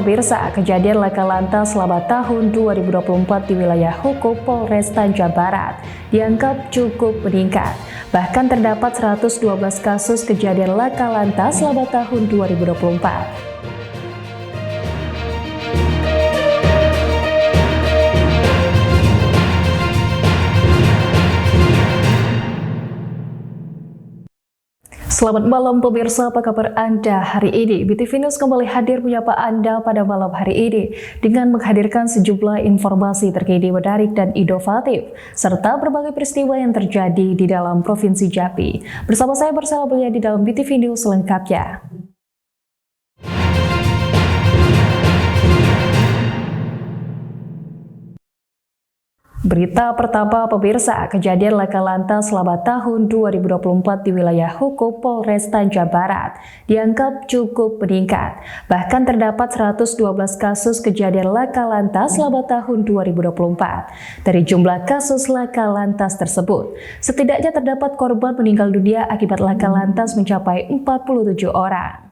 pemirsa, kejadian laka lantas selama tahun 2024 di wilayah hukum Polres Tanjung Barat dianggap cukup meningkat. Bahkan terdapat 112 kasus kejadian laka lantas selama tahun 2024. Selamat malam pemirsa, apa kabar Anda hari ini? BTV News kembali hadir menyapa Anda pada malam hari ini dengan menghadirkan sejumlah informasi terkini, menarik dan inovatif, serta berbagai peristiwa yang terjadi di dalam Provinsi Jambi. Bersama saya Marcella Belia di dalam BTV News selengkapnya. Berita pertama pemirsa, kejadian laka lantas selama tahun 2024 di wilayah hukum Polres Tanjung Barat dianggap cukup meningkat. Bahkan terdapat 112 kasus kejadian laka lantas selama tahun 2024. Dari jumlah kasus laka lantas tersebut, setidaknya terdapat korban meninggal dunia akibat laka lantas mencapai 47 orang.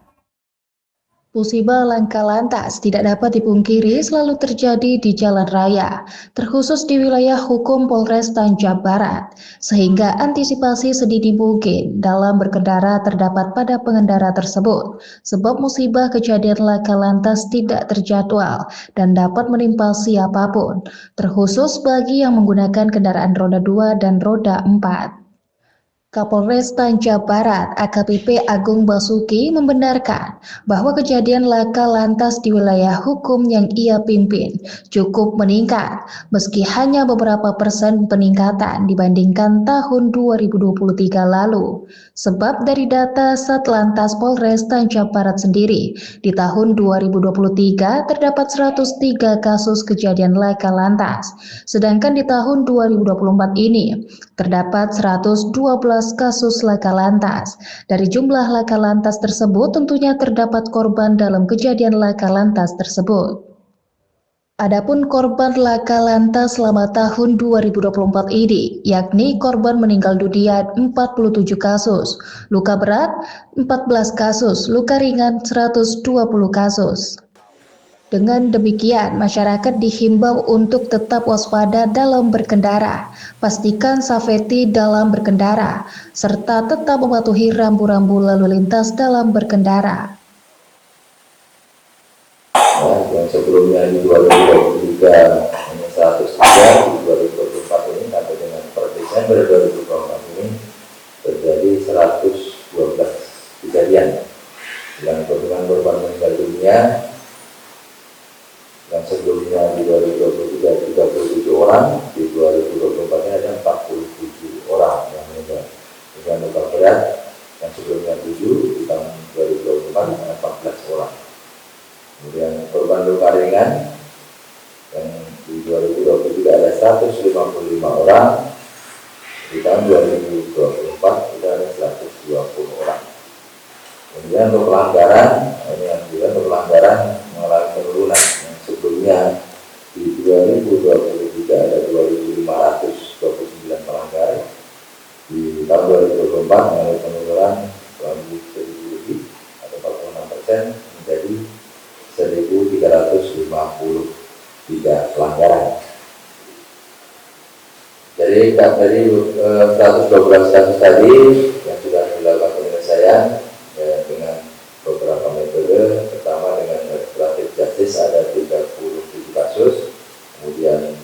Musibah laka lantas tidak dapat dipungkiri selalu terjadi di jalan raya, terkhusus di wilayah hukum Polres Tanjung Barat, sehingga antisipasi sedini mungkin dalam berkendara terdapat pada pengendara tersebut, sebab musibah kejadian laka lantas tidak terjadwal dan dapat menimpa siapapun, terkhusus bagi yang menggunakan kendaraan roda 2 dan roda 4. Kapolres Tanjung Barat AKBP Agung Basuki membenarkan bahwa kejadian laka lantas di wilayah hukum yang ia pimpin cukup meningkat, meski hanya beberapa persen peningkatan dibandingkan tahun 2023 lalu. Sebab dari data Satlantas Polres Tanjung Barat sendiri, di tahun 2023 terdapat 103 kasus kejadian laka lantas, sedangkan di tahun 2024 ini terdapat 112 kasus laka lantas. Dari jumlah laka lantas tersebut tentunya terdapat korban dalam kejadian laka lantas tersebut. Adapun korban laka lantas selama tahun 2024 ini, yakni korban meninggal dunia 47 kasus, luka berat 14 kasus, luka ringan 120 kasus. Dengan demikian, masyarakat dihimbau untuk tetap waspada dalam berkendara, pastikan safety dalam berkendara, serta tetap mematuhi rambu-rambu lalu lintas dalam berkendara. Yang sebelumnya di 2023 hanya 103, di 2024 ini sampai dengan per Desember 2024 ini terjadi 112 kejadian yang dengan korban meninggal dunia. Yang sebelumnya di 2023 37 orang, di 2024 ini ada 47 orang yang meninggal. Dengan luka berat yang sebelumnya 7, di tahun 2024 ada 14 orang. Kemudian korban luka ringan yang di 2023 ada 155 orang, di tahun 2024 sudah ada 120 orang. Kemudian untuk pelanggaran, ini yang juga untuk pelanggaran mengalami penurunan. Sebelumnya di 2023 ada 2.529 pelanggar, di tahun 2024 mengalami penurunan kurang lebih 1.000 lebih atau 46% menjadi 1.353 pelanggaran. Jadi dari 112 kasus tadi yang sudah dilakukan penyelesaian dengan beberapa metode. Pertama dengan restoratif justice ada 37 kasus, kemudian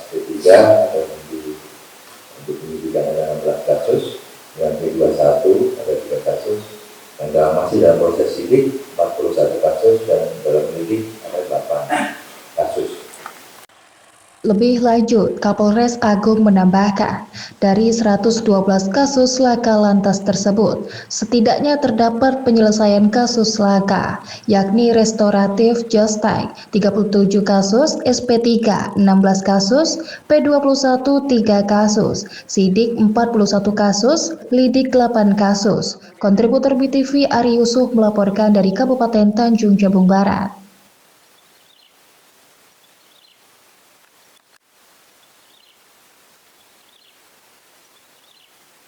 SP3 atau untuk penyidikan ada 16 kasus, yang P21 ada 3 kasus, yang masih dalam proses sidik 41 kasus, dan dalam penyidik ada 8 kasus. Lebih lanjut, Kapolres Agung menambahkan, dari 112 kasus laka lantas tersebut, setidaknya terdapat penyelesaian kasus laka, yakni restoratif justice 37 kasus, SP3 16 kasus, P21 3 kasus, sidik 41 kasus, lidik 8 kasus. Kontributor BTV Ari Yusuf melaporkan dari Kabupaten Tanjung Jabung Barat.